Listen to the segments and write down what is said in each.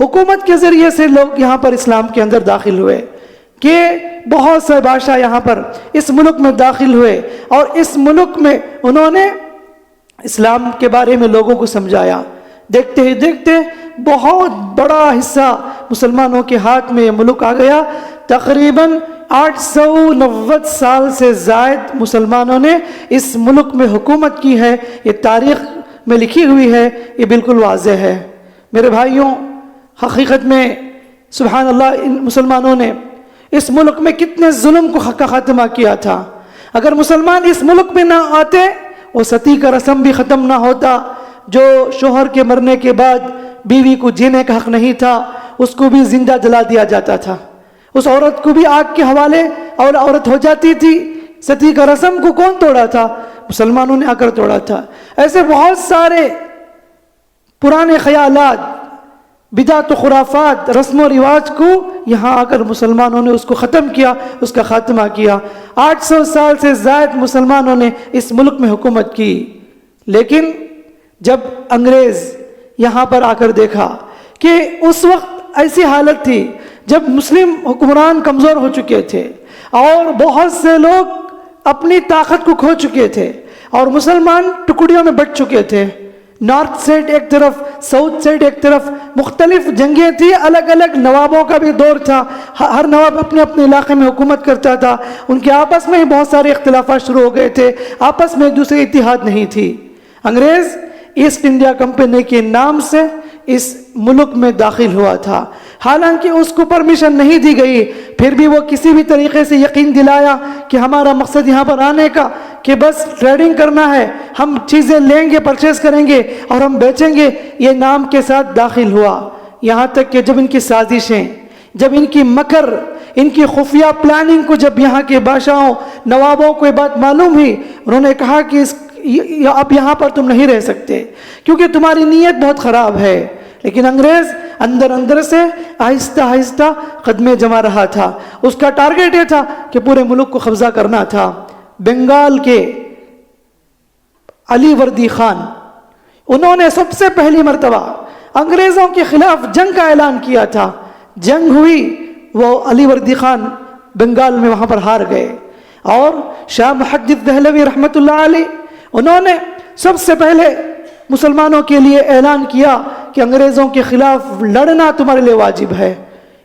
حکومت کے ذریعے سے لوگ یہاں پر اسلام کے اندر داخل ہوئے، کہ بہت سے بادشاہ یہاں پر اس ملک میں داخل ہوئے اور اس ملک میں انہوں نے اسلام کے بارے میں لوگوں کو سمجھایا۔ دیکھتے ہی دیکھتے بہت بڑا حصہ مسلمانوں کے ہاتھ میں یہ ملک آ گیا۔ تقریباً 890 سال سے زائد مسلمانوں نے اس ملک میں حکومت کی ہے، یہ تاریخ میں لکھی ہوئی ہے، یہ بالکل واضح ہے۔ میرے بھائیوں، حقیقت میں سبحان اللہ، ان مسلمانوں نے اس ملک میں کتنے ظلم کا خاتمہ کیا تھا۔ اگر مسلمان اس ملک میں نہ آتے، وہ ستی کا رسم بھی ختم نہ ہوتا، جو شوہر کے مرنے کے بعد بیوی کو جینے کا حق نہیں تھا، اس کو بھی زندہ جلا دیا جاتا تھا، اس عورت کو بھی آگ کے حوالے اور عورت ہو جاتی تھی۔ ستی کا رسم کو کون توڑا تھا؟ مسلمانوں نے آ کر توڑا تھا۔ ایسے بہت سارے پرانے خیالات، بدعت و خرافات، رسم و رواج کو یہاں آ کر مسلمانوں نے اس کو ختم کیا، اس کا خاتمہ کیا۔ 800 سال سے زائد مسلمانوں نے اس ملک میں حکومت کی، لیکن جب انگریز یہاں پر آ کر دیکھا کہ اس وقت ایسی حالت تھی جب مسلم حکمران کمزور ہو چکے تھے اور بہت سے لوگ اپنی طاقت کو کھو چکے تھے اور مسلمان ٹکڑیوں میں بٹ چکے تھے، نارتھ سائڈ ایک طرف، ساؤتھ سائڈ ایک طرف، مختلف جنگیں تھی، الگ الگ نوابوں کا بھی دور تھا، ہر نواب اپنے اپنے علاقے میں حکومت کرتا تھا، ان کے آپس میں ہی بہت سارے اختلافات شروع ہو گئے تھے، آپس میں ایک دوسرے کی اتحاد نہیں تھی۔ انگریز ایسٹ انڈیا کمپنی کے نام سے اس ملک میں داخل ہوا تھا، حالانکہ اس کو پرمیشن نہیں دی گئی، پھر بھی وہ کسی بھی طریقے سے یقین دلایا کہ ہمارا مقصد یہاں پر آنے کا کہ بس ٹریڈنگ کرنا ہے، ہم چیزیں لیں گے، پرچیز کریں گے اور ہم بیچیں گے، یہ نام کے ساتھ داخل ہوا۔ یہاں تک کہ جب ان کی سازشیں، جب ان کی مکر، ان کی خفیہ پلاننگ کو جب یہاں کے بادشاہوں، نوابوں کو یہ بات معلوم ہوئی، انہوں نے کہا کہ اب یہاں پر تم نہیں رہ سکتے کیونکہ تمہاری نیت بہت خراب ہے۔ لیکن انگریز اندر اندر سے آہستہ آہستہ قدمیں جما رہا تھا، اس کا ٹارگیٹ یہ تھا کہ پورے ملک کو قبضہ کرنا تھا۔ بنگال کے علی وردی خان، انہوں نے سب سے پہلی مرتبہ انگریزوں کے خلاف جنگ کا اعلان کیا تھا۔ جنگ ہوئی، وہ علی وردی خان بنگال میں وہاں پر ہار گئے، اور شاہ محدث دہلوی رحمۃ اللہ علیہ، انہوں نے سب سے پہلے مسلمانوں کے لیے اعلان کیا کہ انگریزوں کے خلاف لڑنا تمہارے لیے واجب ہے۔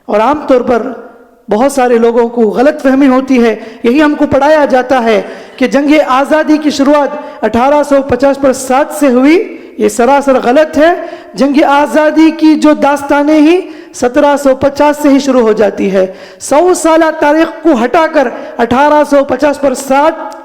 اور عام طور پر بہت سارے لوگوں کو غلط فہمی ہوتی ہے، یہی ہم کو پڑھایا جاتا ہے کہ جنگ آزادی کی شروعات 1850 سے ہوئی، یہ سراسر غلط ہے۔ جنگ آزادی کی جو داستانیں ہی 1750 سے ہی شروع ہو جاتی ہے۔ 100 سالہ تاریخ کو ہٹا کر 1850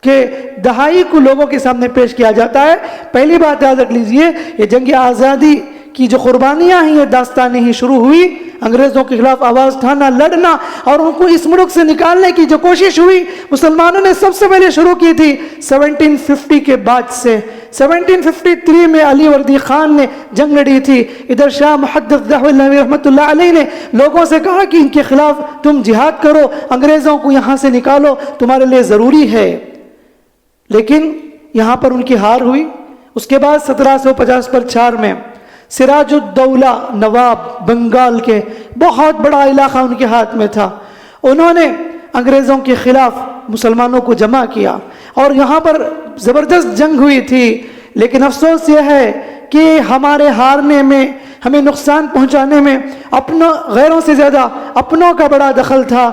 کے دہائی کو لوگوں کے سامنے پیش کیا جاتا ہے۔ پہلی بات یاد رکھ لیجئے، یہ جنگ آزادی کی جو قربانیاں ہیں، یہ داستانیں ہی شروع ہوئی، انگریزوں کے خلاف آواز اٹھانا، لڑنا اور ان کو اس ملک سے نکالنے کی جو کوشش ہوئی، مسلمانوں نے سب سے پہلے شروع کی تھی 1750 کے بعد سے۔ 1753 میں علی وردی خان نے جنگ لڑی تھی، ادھر شاہ محدث دہلوی رحمۃ اللہ علیہ نے لوگوں سے کہا کہ ان کے خلاف تم جہاد کرو، انگریزوں کو یہاں سے نکالو، تمہارے لیے ضروری ہے۔ لیکن یہاں پر ان کی ہار ہوئی۔ اس کے بعد 1754 میں سراج الدولہ نواب بنگال کے، بہت بڑا علاقہ ان کے ہاتھ میں تھا، انہوں نے انگریزوں کے خلاف مسلمانوں کو جمع کیا اور یہاں پر زبردست جنگ ہوئی تھی۔ لیکن افسوس یہ ہے کہ ہمارے ہارنے میں، ہمیں نقصان پہنچانے میں اپنوں غیروں سے زیادہ اپنوں کا بڑا دخل تھا۔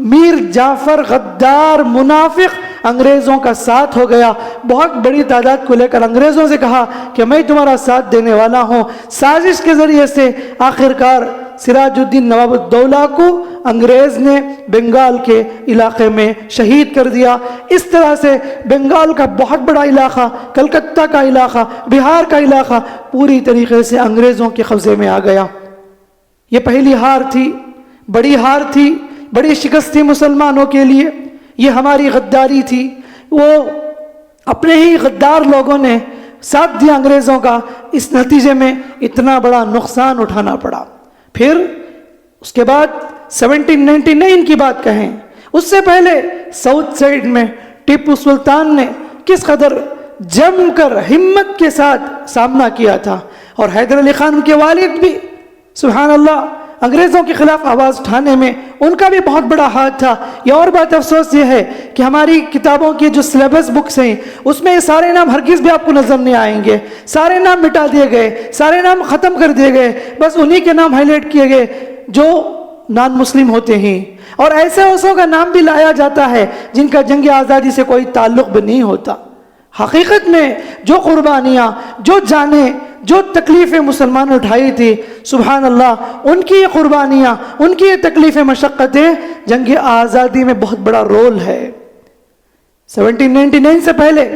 میر جعفر غدار منافق انگریزوں کا ساتھ ہو گیا، بہت بڑی تعداد کو لے کر انگریزوں سے کہا کہ میں تمہارا ساتھ دینے والا ہوں۔ سازش کے ذریعے سے آخرکار سراج الدین نواب الدولہ کو انگریز نے بنگال کے علاقے میں شہید کر دیا۔ اس طرح سے بنگال کا بہت بڑا علاقہ، کلکتہ کا علاقہ، بہار کا علاقہ پوری طریقے سے انگریزوں کے قبضے میں آ گیا۔ یہ پہلی ہار تھی، بڑی ہار تھی، بڑی شکست تھی مسلمانوں کے لیے۔ یہ ہماری غداری تھی، وہ اپنے ہی غدار لوگوں نے ساتھ دیا انگریزوں کا، اس نتیجے میں اتنا بڑا نقصان اٹھانا پڑا۔ پھر اس کے بعد 1799 کی بات کہیں، اس سے پہلے ساؤتھ سائڈ میں ٹیپو سلطان نے کس قدر جم کر ہمت کے ساتھ سامنا کیا تھا، اور حیدر علی خان کے والد بھی سبحان اللہ انگریزوں کے خلاف آواز اٹھانے میں ان کا بھی بہت بڑا ہاتھ تھا۔ یہ اور بات افسوس یہ ہے کہ ہماری کتابوں کی جو سلیبس بکس ہیں اس میں یہ سارے نام ہرگز بھی آپ کو نظر نہیں آئیں گے، سارے نام مٹا دیے گئے، سارے نام ختم کر دیے گئے، بس انہی کے نام ہائی لائٹ کیے گئے جو نان مسلم ہوتے ہیں، اور ایسے اوسوں کا نام بھی لایا جاتا ہے جن کا جنگ آزادی سے کوئی تعلق بھی نہیں ہوتا۔ حقیقت میں جو قربانیاں، جو جانیں، جو تکلیفیں مسلمان اٹھائی تھی سبحان اللہ، ان کی یہ قربانیاں، ان کی یہ تکلیفیں، مشقتیں جنگ آزادی میں بہت بڑا رول ہے۔ 1799 سے پہلے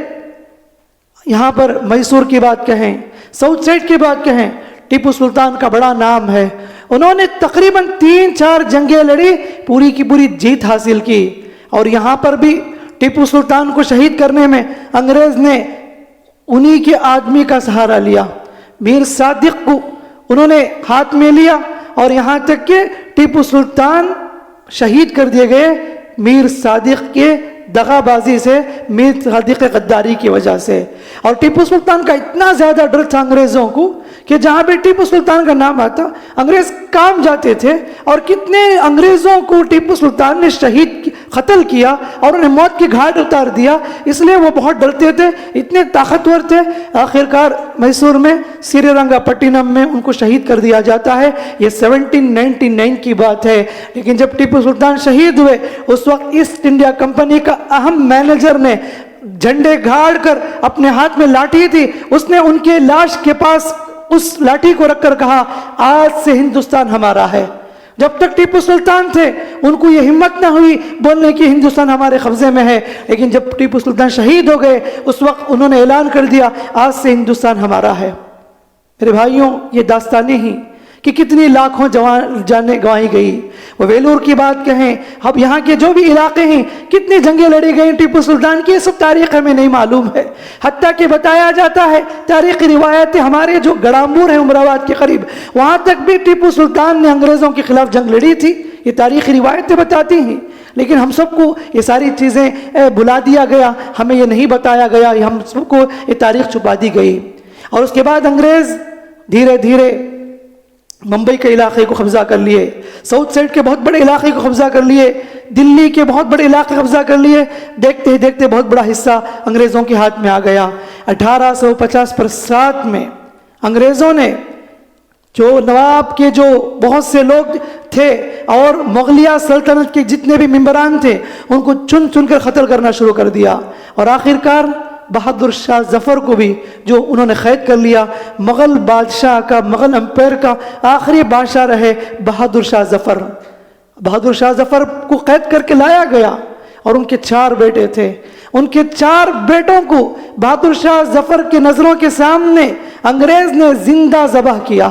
یہاں پر میسور کی بات کہیں، ساؤتھ سائڈ کی بات کہیں، ٹیپو سلطان کا بڑا نام ہے۔ انہوں نے تقریباً 3-4 جنگیں لڑی، پوری کی پوری جیت حاصل کی، اور یہاں پر بھی ٹیپو سلطان کو شہید کرنے میں انگریز نے انہی کے آدمی کا سہارا لیا، میر صادق کو انہوں نے ہاتھ میں لیا، اور یہاں تک کہ ٹیپو سلطان شہید کر دیے گئے میر صادق کے دغا بازی سے، میر صادق غداری کی وجہ سے۔ اور ٹیپو سلطان کا اتنا زیادہ ڈر تھا انگریزوں کو کہ جہاں بھی ٹیپو سلطان کا نام آتا انگریز کام جاتے تھے، اور کتنے انگریزوں کو ٹیپو سلطان نے شہید قتل کیا اور انہیں موت کی گھاٹ اتار دیا، اس لیے وہ بہت ڈرتے تھے، اتنے طاقتور تھے۔ آخرکار میسور میں سری رنگا پٹنم میں ان کو شہید کر دیا جاتا ہے۔ یہ 1799 کی بات ہے، لیکن جب ٹیپو سلطان شہید ہوئے اس وقت ایسٹ انڈیا کمپنی کا اہم مینیجر نے جھنڈے گاڑ کر اپنے ہاتھ میں لاٹھی تھی، اس نے ان کے لاش کے پاس اس لاٹھی کو رکھ کر کہا آج سے ہندوستان ہمارا ہے۔ جب تک ٹیپو سلطان تھے ان کو یہ ہمت نہ ہوئی بولنے کی ہندوستان ہمارے قبضے میں ہے، لیکن جب ٹیپو سلطان شہید ہو گئے اس وقت انہوں نے اعلان کر دیا آج سے ہندوستان ہمارا ہے۔ میرے بھائیوں، یہ داستانیں ہی کہ کتنی لاکھوں جانیں گنوائی گئی۔ وہ ویلور کی بات کہیں، اب یہاں کے جو بھی علاقے ہیں کتنی جنگیں لڑی گئی ٹیپو سلطان کی، یہ سب تاریخ ہمیں نہیں معلوم ہے۔ حتیٰ کہ بتایا جاتا ہے تاریخی روایتیں، ہمارے جو گڑامبور ہیں امراواد کے قریب، وہاں تک بھی ٹیپو سلطان نے انگریزوں کے خلاف جنگ لڑی تھی، یہ تاریخی روایتیں بتاتی ہیں۔ لیکن ہم سب کو یہ ساری چیزیں بلا دیا گیا، ہمیں یہ نہیں بتایا گیا، ہم سب کو یہ تاریخ چھپا دی گئی۔ اور اس کے بعد انگریز دھیرے دھیرے ممبئی کے علاقے کو قبضہ کر لیے، ساؤتھ سائڈ کے بہت بڑے علاقے کو قبضہ کر لیے، دلی کے بہت بڑے علاقے قبضہ کر لیے۔ دیکھتے ہی دیکھتے بہت بڑا حصہ انگریزوں کے ہاتھ میں آ گیا۔ 1850 میں انگریزوں نے جو نواب کے جو بہت سے لوگ تھے اور مغلیہ سلطنت کے جتنے بھی ممبران تھے ان کو چن چن کر قتل کرنا شروع کر دیا، اور آخرکار بہادر شاہ ظفر کو بھی جو انہوں نے قید کر لیا۔ مغل بادشاہ کا، مغل امپائر کا آخری بادشاہ رہے بہادر شاہ ظفر۔ بہادر شاہ ظفر کو قید کر کے لایا گیا، اور ان کے 4 بیٹے تھے۔ ان کے 4 بیٹوں کو بہادر شاہ ظفر کے نظروں کے سامنے انگریز نے زندہ ذبح کیا،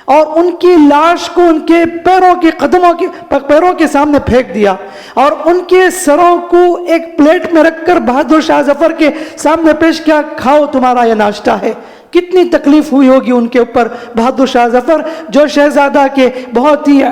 اور ان کی لاش کو ان کے پیروں کے سامنے پھینک دیا، اور ان کے سروں کو ایک پلیٹ میں رکھ کر بہادر شاہ ظفر کے سامنے پیش کیا، کھاؤ تمہارا یہ ناشتہ ہے۔ کتنی تکلیف ہوئی ہوگی ان کے اوپر۔ بہادر شاہ ظفر جو شہزادہ کے بہت ہی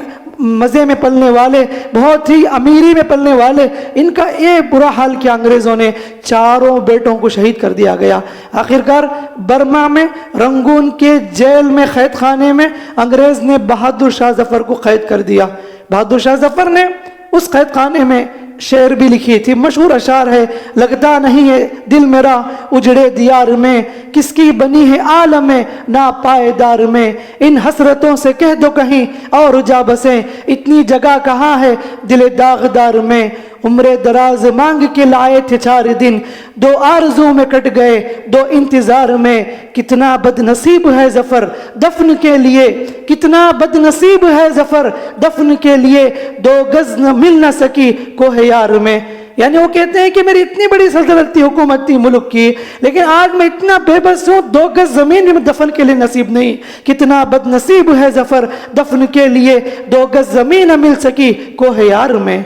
مزے میں پلنے والے، بہت ہی امیری میں پلنے والے، ان کا یہ برا حال کیا انگریزوں نے، 4 بیٹوں کو شہید کر دیا گیا۔ آخرکار برما میں رنگون کے جیل میں، قید خانے میں انگریز نے بہادر شاہ ظفر کو قید کر دیا۔ بہادر شاہ ظفر نے اس قید خانے میں شعر بھی لکھی تھی، مشہور اشعار ہے، لگتا نہیں ہے دل میرا اجڑے دیار میں، کس کی بنی ہے عالم ناپائیدار میں، ان حسرتوں سے کہہ دو کہیں اور جا بسیں، اتنی جگہ کہاں ہے دل داغدار میں، عمر دراز مانگ کے لائے تھے 4 دن، 2 آرزوں میں کٹ گئے 2 انتظار میں، کتنا بد نصیب ہے ظفر دفن کے لیے، کتنا بد نصیب ہے ظفر دفن کے لیے، 2 گز نہ مل نہ سکی کوہ یار میں۔ یعنی وہ کہتے ہیں کہ میری اتنی بڑی سلطنت تھی، حکومت تھی ملک کی، لیکن آج میں اتنا بے بس ہوں، 2 گز زمین میں دفن کے لیے نصیب نہیں۔ کتنا بد نصیب ہے ظفر دفن کے لیے، 2 گز زمین نہ مل سکی کوہ یار میں۔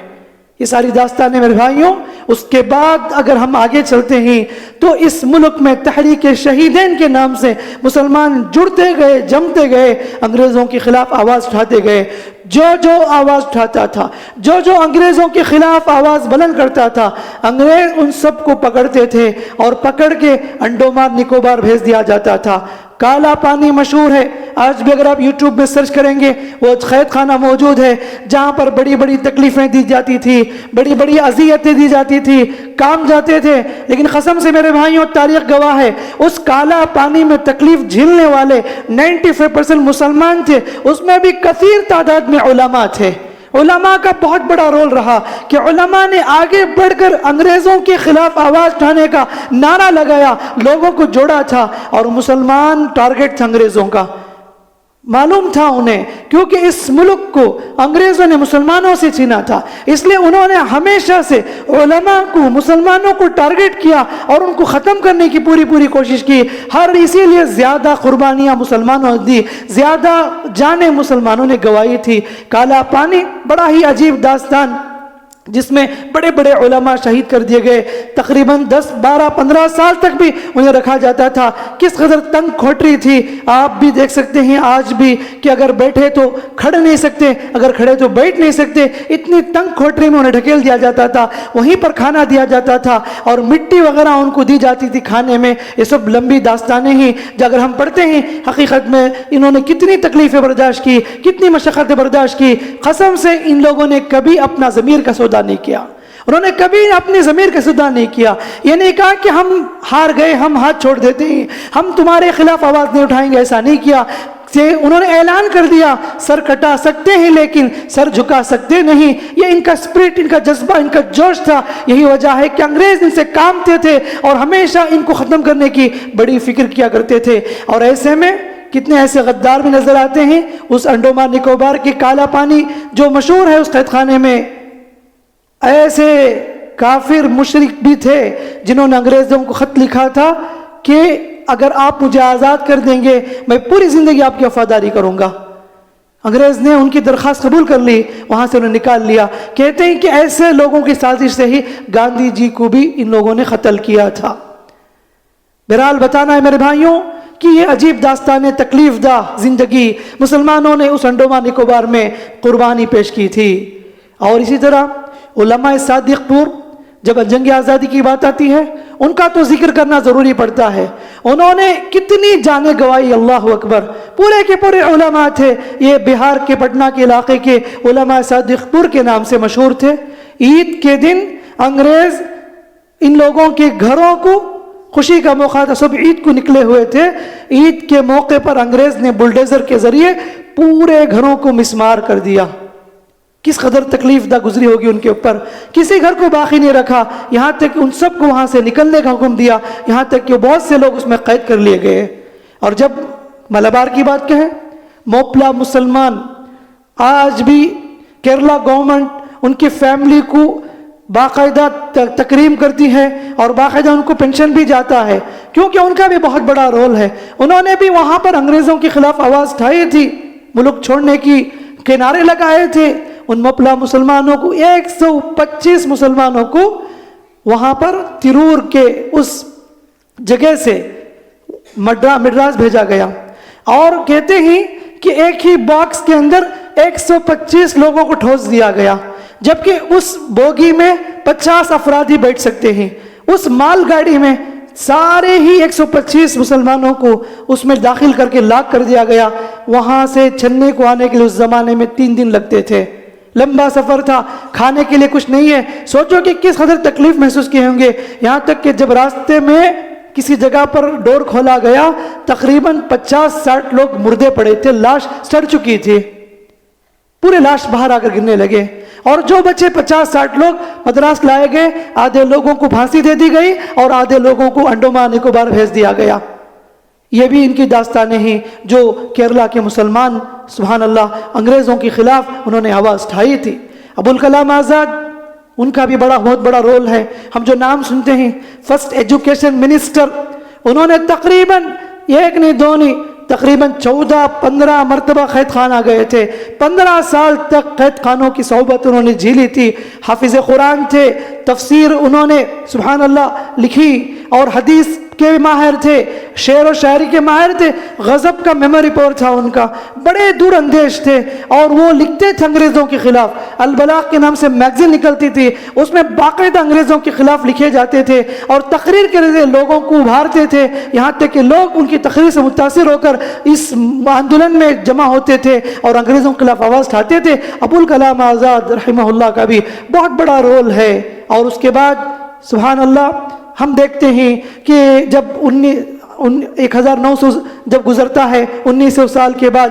یہ ساری داستانیں میرے بھائیوں۔ اس کے بعد اگر ہم آگے چلتے ہیں تو اس ملک میں تحریک شہیدین کے نام سے مسلمان جڑتے گئے، جمتے گئے، انگریزوں کے خلاف آواز اٹھاتے گئے۔ جو آواز اٹھاتا تھا، جو انگریزوں کے خلاف آواز بلند کرتا تھا، انگریز ان سب کو پکڑتے تھے اور پکڑ کے انڈومان نکوبار بھیج دیا جاتا تھا۔ کالا پانی مشہور ہے، آج بھی اگر آپ یوٹیوب میں سرچ کریں گے وہ قید خانہ موجود ہے جہاں پر بڑی بڑی تکلیفیں دی جاتی تھی، بڑی بڑی اذیتیں دی جاتی تھی، کام جاتے تھے. لیکن قسم سے میرے بھائیوں تاریخ گواہ ہے اس کالا پانی میں تکلیف جھیلنے والے 95% مسلمان تھے، اس میں بھی کثیر تعداد میں علماء تھے. علماء کا بہت بڑا رول رہا کہ علماء نے آگے بڑھ کر انگریزوں کے خلاف آواز اٹھانے کا نعرہ لگایا، لوگوں کو جوڑا تھا، اور مسلمان ٹارگٹ تھا انگریزوں کا. معلوم تھا انہیں، کیونکہ اس ملک کو انگریزوں نے مسلمانوں سے چھینا تھا، اس لیے انہوں نے ہمیشہ سے علماء کو، مسلمانوں کو ٹارگٹ کیا اور ان کو ختم کرنے کی پوری کوشش کی. اسی لیے زیادہ قربانیاں مسلمانوں نے دی، زیادہ جانیں مسلمانوں نے گوائی تھی. کالا پانی بڑا ہی عجیب داستان جس میں بڑے بڑے علماء شہید کر دیے گئے. تقریباً 10 12 15 سال تک بھی انہیں رکھا جاتا تھا. کس قدر تنگ کھوٹری تھی آپ بھی دیکھ سکتے ہیں آج بھی کہ اگر بیٹھے تو کھڑ نہیں سکتے، اگر کھڑے تو بیٹھ نہیں سکتے، اتنی تنگ کھوٹری میں انہیں ڈھکیل دیا جاتا تھا. وہیں پر کھانا دیا جاتا تھا اور مٹی وغیرہ ان کو دی جاتی تھی کھانے میں. یہ سب لمبی داستانیں ہیں جو اگر ہم پڑھتے ہیں حقیقت میں انہوں نے کتنی تکلیفیں برداشت کی، کتنی مشقتیں برداشت کی. قسم سے ان لوگوں نے کبھی اپنا ضمیر کا سودا نہیں کیا، انہوں نے کبھی اپنی ضمیر کا سودا نہیں کیا. یہ نہیں کہا کہ ہم ہار گئے، ہم ہاتھ چھوڑ دیتے ہیں، ہم تمہارے خلاف آواز نہیں اٹھائیں گے، ایسا نہیں کیا. انہوں نے اعلان کر دیا سر کٹا سکتے ہیں لیکن سر جھکا سکتے نہیں. یہ ان کا اسپرٹ، ان کا جذبہ، ان کا جوش تھا. یہی وجہ ہے کہ انگریز ان سے کامتے تھے اور ہمیشہ ان کو ختم کرنے کی بڑی فکر کیا کرتے تھے. اور ایسے میں کتنے ایسے غدار بھی نظر آتے ہیں. اس انڈومان نکوبار کی کالا پانی جو مشہور ہے، اس قید خانے میں ایسے کافر مشرک بھی تھے جنہوں نے انگریزوں کو خط لکھا تھا کہ اگر آپ مجھے آزاد کر دیں گے میں پوری زندگی آپ کی وفاداری کروں گا. انگریز نے ان کی درخواست قبول کر لی، وہاں سے انہیں نکال لیا. کہتے ہیں کہ ایسے لوگوں کی سازش سے ہی گاندھی جی کو بھی ان لوگوں نے قتل کیا تھا. بہرحال بتانا ہے میرے بھائیوں کہ یہ عجیب داستان تکلیف دہ زندگی مسلمانوں نے اس انڈومان نکوبار میں قربانی پیش کی تھی. اور اسی طرح علماء صادق پور، جب جنگ آزادی کی بات آتی ہے ان کا تو ذکر کرنا ضروری پڑتا ہے. انہوں نے کتنی جانیں گوائی، اللہ اکبر. پورے کے پورے علماء تھے. یہ بہار کے پٹنہ کے علاقے کے علماء صادق پور کے نام سے مشہور تھے. عید کے دن انگریز ان لوگوں کے گھروں کو، خوشی کا موقع تھا، سب عید کو نکلے ہوئے تھے. عید کے موقع پر انگریز نے بلڈیزر کے ذریعے پورے گھروں کو مسمار کر دیا. کس قدر تکلیف دہ گزری ہوگی ان کے اوپر. کسی گھر کو باقی نہیں رکھا، یہاں تک کہ ان سب کو وہاں سے نکلنے کا حکم دیا، یہاں تک کہ بہت سے لوگ اس میں قید کر لیے گئے. اور جب ملبار کی بات کہیں، موپلا مسلمان آج بھی کیرلا گورنمنٹ ان کی فیملی کو باقاعدہ تکریم کرتی ہے اور باقاعدہ ان کو پینشن بھی جاتا ہے، کیونکہ ان کا بھی بہت بڑا رول ہے. انہوں نے بھی وہاں پر انگریزوں کے خلاف آواز اٹھائی تھی، ملک چھوڑنے کی کے نعرے لگائے تھے. ان موپلا مسلمانوں کو 125 مسلمانوں کو وہاں پر تیرور کے اس جگہ سے مڈراس بھیجا گیا. اور کہتے ہیں کہ ایک ہی باکس کے اندر 125 لوگوں کو ٹھوس دیا گیا، جبکہ اس بوگی میں 50 افراد ہی بیٹھ سکتے ہیں. اس مال گاڑی میں سارے ہی 125 مسلمانوں کو اس میں داخل کر کے لاک کر دیا گیا. وہاں سے چھننے کو آنے کے لیے اس زمانے میں 3 دن لگتے تھے. لمبا سفر تھا، کھانے کے لیے کچھ نہیں ہے. سوچو کہ کس قدر تکلیف محسوس کیے ہوں گے. یہاں تک کہ جب راستے میں کسی جگہ پر ڈور کھولا گیا، تقریباً 50-60 لوگ مردے پڑے تھے، لاش سڑ چکی تھی، پورے لاش باہر آ کر گرنے لگے. اور جو بچے 50-60 لوگ مدراس لائے گئے، آدھے لوگوں کو پھانسی دے دی گئی اور آدھے لوگوں کو انڈومان نکوبار بھیج دیا گیا. یہ بھی ان کی داستانیں ہیں جو کیرلا کے مسلمان سبحان اللہ انگریزوں کے خلاف انہوں نے آواز اٹھائی تھی. ابوالکلام آزاد، ان کا بھی بہت بڑا رول ہے. ہم جو نام سنتے ہیں، فرسٹ ایجوکیشن منسٹر، انہوں نے تقریباً ایک نہیں دو نہیں، تقریباً 14-15 مرتبہ قید خانہ گئے تھے. 15 سال تک قید خانوں کی صحبت انہوں نے جھیلی تھی. حافظ قرآن تھے، تفسیر انہوں نے سبحان اللہ لکھی اور حدیث کے ماہر تھے. شعر و شاعری کے ماہر تھے، غضب کا میموری پاور تھا ان کا، بڑے دور اندیش تھے، اور وہ لکھتے تھے انگریزوں کے خلاف۔ البلاغ کے نام سے میگزین نکلتی تھی، اس میں باقاعدہ انگریزوں کے خلاف لکھے جاتے تھے اور تقریر کے ذریعے لوگوں کو ابھارتے تھے، یہاں تک کہ لوگ ان کی تقریر سے متاثر ہو کر اس آندولن میں جمع ہوتے تھے اور انگریزوں کے خلاف آواز اٹھاتے تھے۔ ابوالکلام آزاد رحمہ اللہ کا بھی بہت بڑا رول ہے۔ اور اس کے بعد سبحان اللہ ہم دیکھتے ہیں کہ جب 1900 جب گزرتا ہے، 1900 سال کے بعد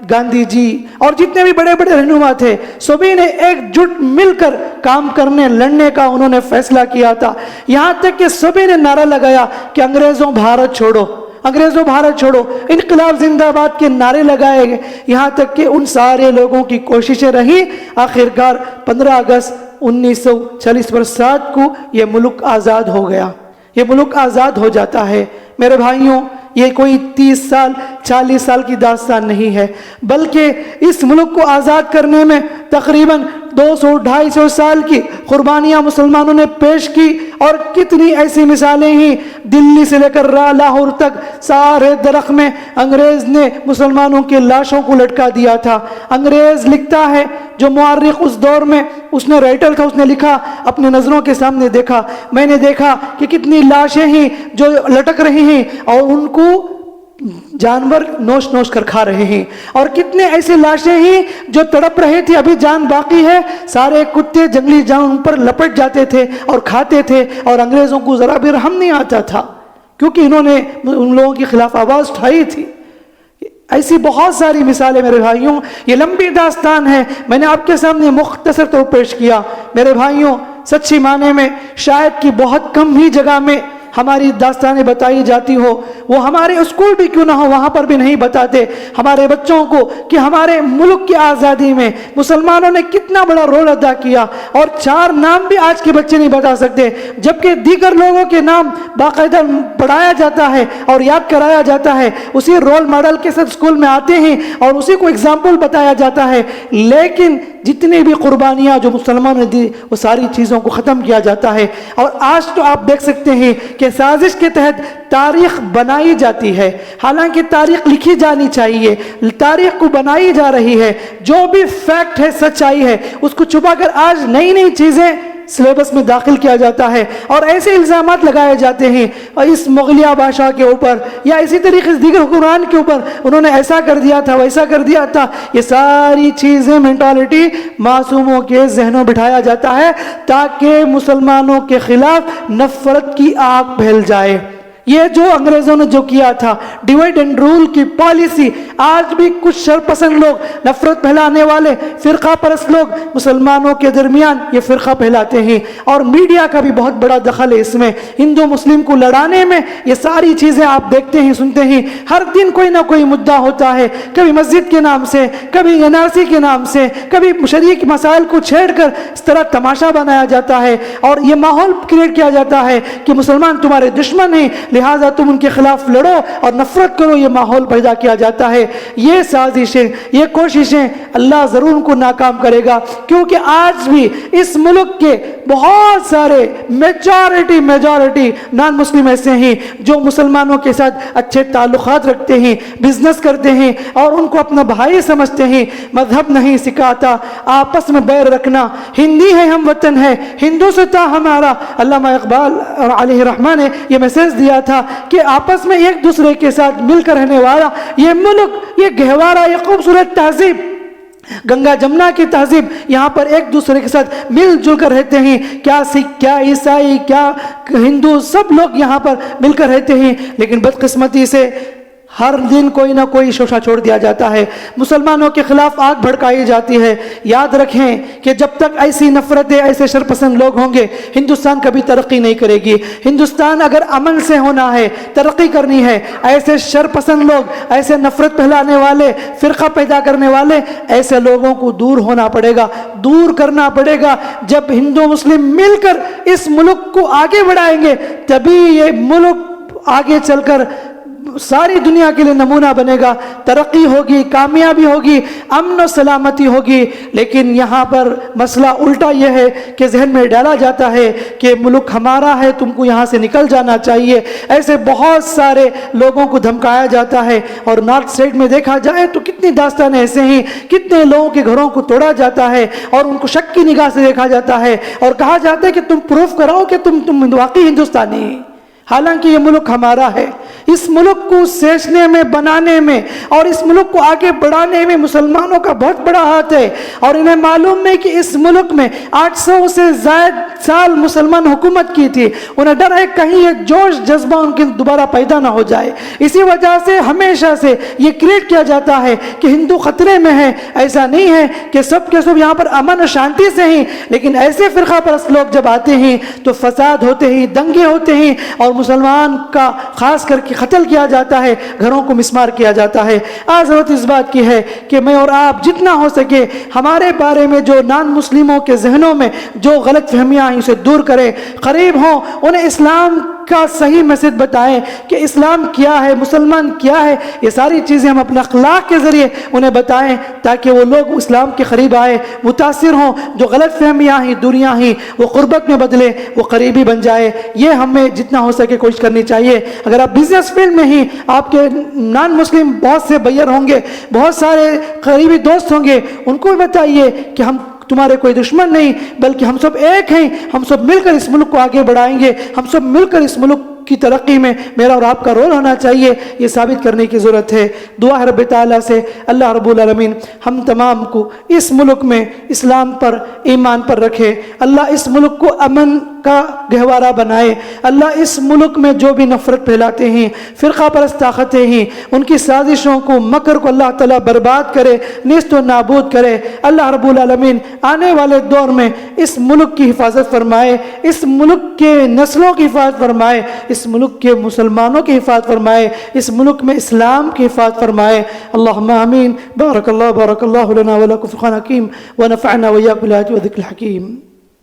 گاندھی جی اور جتنے بھی بڑے بڑے رہنما تھے سبھی نے ایک جٹ مل کر کام کرنے لڑنے کا انہوں نے فیصلہ کیا تھا، یہاں تک کہ سبھی نے نعرہ لگایا کہ انگریزوں بھارت چھوڑو، انگریزوں بھارت چھوڑو، انقلاب زندہ باد کے نعرے لگائے گئے، یہاں تک کہ ان سارے لوگوں کی کوششیں رہی، آخرکار 15 اگست 1940 کو یہ ملک آزاد ہو گیا، یہ ملک آزاد ہو جاتا ہے۔ میرے بھائیوں، یہ کوئی 30 سال 40 سال کی داستان نہیں ہے، بلکہ اس ملک کو آزاد کرنے میں تقریباً 200-250 سال کی قربانیاں مسلمانوں نے پیش کی، اور کتنی ایسی مثالیں ہیں، دلی سے لے کر لاہور تک سارے درخت میں انگریز نے مسلمانوں کے لاشوں کو لٹکا دیا تھا۔ انگریز لکھتا ہے، جو مورخ اس دور میں اس نے رائٹر تھا، اس نے لکھا، اپنے نظروں کے سامنے دیکھا، میں نے دیکھا کہ کتنی لاشیں ہیں جو لٹک رہی ہیں اور ان کو جانور نوش نوش کر کھا رہے ہیں، اور کتنے ایسی لاشیں ہیں جو تڑپ رہے تھے، ابھی جان باقی ہے، سارے کتے جنگلی جانور پر لپٹ جاتے تھے اور کھاتے تھے، اور انگریزوں کو ذرا بھی رحم نہیں آتا تھا کیونکہ انہوں نے ان لوگوں کے خلاف آواز اٹھائی تھی۔ ایسی بہت ساری مثالیں میرے بھائیوں، یہ لمبی داستان ہے، میں نے آپ کے سامنے مختصر طور پیش کیا۔ میرے بھائیوں، سچی معنی میں شاید کہ بہت کم ہی جگہ میں ہماری داستانیں بتائی جاتی ہو، وہ ہمارے اسکول بھی کیوں نہ ہو وہاں پر بھی نہیں بتاتے ہمارے بچوں کو کہ ہمارے ملک کی آزادی میں مسلمانوں نے کتنا بڑا رول ادا کیا، اور 4 نام بھی آج کے بچے نہیں بتا سکتے، جبکہ دیگر لوگوں کے نام باقاعدہ پڑھایا جاتا ہے اور یاد کرایا جاتا ہے، اسی رول ماڈل کے ساتھ اسکول میں آتے ہیں اور اسی کو اگزامپل بتایا جاتا ہے، لیکن جتنی بھی قربانیاں جو مسلمانوں نے دی وہ ساری چیزوں کو ختم کیا جاتا ہے۔ اور آج تو آپ دیکھ سکتے ہیں کہ سازش کے تحت تاریخ بنائی جاتی ہے، حالانکہ تاریخ لکھی جانی چاہیے، تاریخ کو بنائی جا رہی ہے، جو بھی فیکٹ ہے، سچائی ہے، اس کو چھپا کر آج نئی نئی چیزیں سلیبس میں داخل کیا جاتا ہے، اور ایسے الزامات لگائے جاتے ہیں اور اس مغلیہ بادشاہ کے اوپر یا اسی طریقے سے دیگر حکمران کے اوپر، انہوں نے ایسا کر دیا تھا، ویسا کر دیا تھا، یہ ساری چیزیں مینٹالٹی معصوموں کے ذہنوں بٹھایا جاتا ہے تاکہ مسلمانوں کے خلاف نفرت کی آگ پھیل جائے۔ یہ جو انگریزوں نے جو کیا تھا ڈیوائڈ اینڈ رول کی پالیسی، آج بھی کچھ شرپسند لوگ، نفرت پھیلانے والے، فرقہ پرست لوگ مسلمانوں کے درمیان یہ فرقہ پھیلاتے ہیں، اور میڈیا کا بھی بہت بڑا دخل ہے اس میں، ہندو مسلم کو لڑانے میں یہ ساری چیزیں آپ دیکھتے ہیں، سنتے ہیں، ہر دن کوئی نہ کوئی مدعا ہوتا ہے، کبھی مسجد کے نام سے، کبھی NRC کے نام سے، کبھی شریعت مسائل کو چھیڑ کر اس طرح تماشا بنایا جاتا ہے، اور یہ ماحول کریٹ کیا جاتا ہے کہ مسلمان تمہارے دشمن ہیں، لہٰذا تم ان کے خلاف لڑو اور نفرت کرو، یہ ماحول پیدا کیا جاتا ہے۔ یہ سازشیں، یہ کوششیں اللہ ضرور ان کو ناکام کرے گا، کیونکہ آج بھی اس ملک کے بہت سارے میجورٹی نان مسلم ایسے ہیں جو مسلمانوں کے ساتھ اچھے تعلقات رکھتے ہیں، بزنس کرتے ہیں اور ان کو اپنا بھائی سمجھتے ہیں۔ مذہب نہیں سکھاتا آپس میں بیر رکھنا، ہندی ہے ہم وطن ہے، ہندو سے تھا ہمارا، علامہ اقبال علیہ رحمہ نے یہ میسج دیا تھا کہ آپس میں ایک دوسرے کے ساتھ مل کر رہنے والا یہ ملک، یہ گہوارہ، یہ خوبصورت تہذیب، گنگا جمنا کی تہذیب، یہاں پر ایک دوسرے کے ساتھ مل جل کر رہتے ہیں، کیا سکھ، کیا عیسائی، کیا ہندو، سب لوگ یہاں پر مل کر رہتے ہیں، لیکن بدقسمتی سے ہر دن کوئی نہ کوئی شوشہ چھوڑ دیا جاتا ہے، مسلمانوں کے خلاف آگ بھڑکائی جاتی ہے۔ یاد رکھیں کہ جب تک ایسی نفرتیں، ایسے شرپسند لوگ ہوں گے، ہندوستان کبھی ترقی نہیں کرے گی۔ ہندوستان اگر امن سے ہونا ہے، ترقی کرنی ہے، ایسے شرپسند لوگ، ایسے نفرت پھیلانے والے، فرقہ پیدا کرنے والے، ایسے لوگوں کو دور ہونا پڑے گا، دور کرنا پڑے گا۔ جب ہندو مسلم مل کر اس ملک کو آگے بڑھائیں گے تبھی یہ ملک آگے چل کر ساری دنیا کے لیے نمونہ بنے گا، ترقی ہوگی، کامیابی ہوگی، امن و سلامتی ہوگی۔ لیکن یہاں پر مسئلہ الٹا یہ ہے کہ ذہن میں ڈالا جاتا ہے کہ ملک ہمارا ہے، تم کو یہاں سے نکل جانا چاہیے۔ ایسے بہت سارے لوگوں کو دھمکایا جاتا ہے، اور نارتھ اسٹیٹ میں دیکھا جائے تو کتنی داستانیں ایسے ہیں، کتنے لوگوں کے گھروں کو توڑا جاتا ہے اور ان کو شک کی نگاہ سے دیکھا جاتا ہے، اور کہا جاتا ہے کہ تم پروف کراؤ کہ تم واقعی ہندوستانی ہیں، حالانکہ یہ ملک ہمارا ہے۔ اس ملک کو سینچنے میں، بنانے میں اور اس ملک کو آگے بڑھانے میں مسلمانوں کا بہت بڑا ہاتھ ہے، اور انہیں معلوم ہے کہ اس ملک میں 800 سے زائد سال مسلمان حکومت کی تھی۔ انہیں ڈر ہے کہیں یہ جوش جذبہ ان کے دوبارہ پیدا نہ ہو جائے، اسی وجہ سے ہمیشہ سے یہ کریٹ کیا جاتا ہے کہ ہندو خطرے میں ہے۔ ایسا نہیں ہے کہ سب کے سب یہاں پر امن و شانتی سے ہیں، لیکن ایسے فرقہ پرست لوگ جب آتے ہیں تو فساد ہوتے ہیں، دنگے ہوتے ہیں، اور مسلمان کا خاص کر کے قتل کیا جاتا ہے، گھروں کو مسمار کیا جاتا ہے۔ آج ضرورت اس بات کی ہے کہ میں اور آپ جتنا ہو سکے ہمارے بارے میں جو نان مسلموں کے ذہنوں میں جو غلط فہمیاں ہیں اسے دور کریں، قریب ہوں، انہیں اسلام کا صحیح میسج بتائیں کہ اسلام کیا ہے، مسلمان کیا ہے۔ یہ ساری چیزیں ہم اپنے اخلاق کے ذریعے انہیں بتائیں تاکہ وہ لوگ اسلام کے قریب آئے، متاثر ہوں، جو غلط فہمیاں ہیں، دوریاں ہیں، وہ قربت میں بدلے، وہ قریبی بن جائے۔ یہ ہمیں جتنا ہو سکے کوشش کرنی چاہیے۔ اگر آپ بزنس فیلڈ میں ہی، آپ کے نان مسلم بہت سے بائر ہوں گے، بہت سارے قریبی دوست ہوں گے، ان کو بھی بتائیے کہ ہم تمہارے کوئی دشمن نہیں، بلکہ ہم سب ایک ہیں، ہم سب مل کر اس ملک کو آگے بڑھائیں گے، ہم سب مل کر اس ملک کی ترقی میں میرا اور آپ کا رول ہونا چاہیے۔ یہ ثابت کرنے کی ضرورت ہے۔ دعا ہے رب تعالیٰ سے اللہ رب العالمین ہم تمام کو اس ملک میں اسلام پر، ایمان پر رکھے۔ اللہ اس ملک کو امن کا گہوارہ بنائے۔ اللہ اس ملک میں جو بھی نفرت پھیلاتے ہیں، فرقہ پرست طاقتیں ہیں، ان کی سازشوں کو، مکر کو اللہ تعالیٰ برباد کرے، نیست و نابود کرے۔ اللہ رب العالمین آنے والے دور میں اس ملک کی حفاظت فرمائے، اس ملک کے نسلوں کی حفاظت فرمائے، اس ملک کے مسلمانوں کی حفاظت فرمائے، اس ملک میں اسلام کی حفاظت فرمائے۔ اللہم آمین۔ بارک اللہ لنا ولکم فی القرآن الحکیم ونفعنا وإياکم بالآیات والذکر الحکیم۔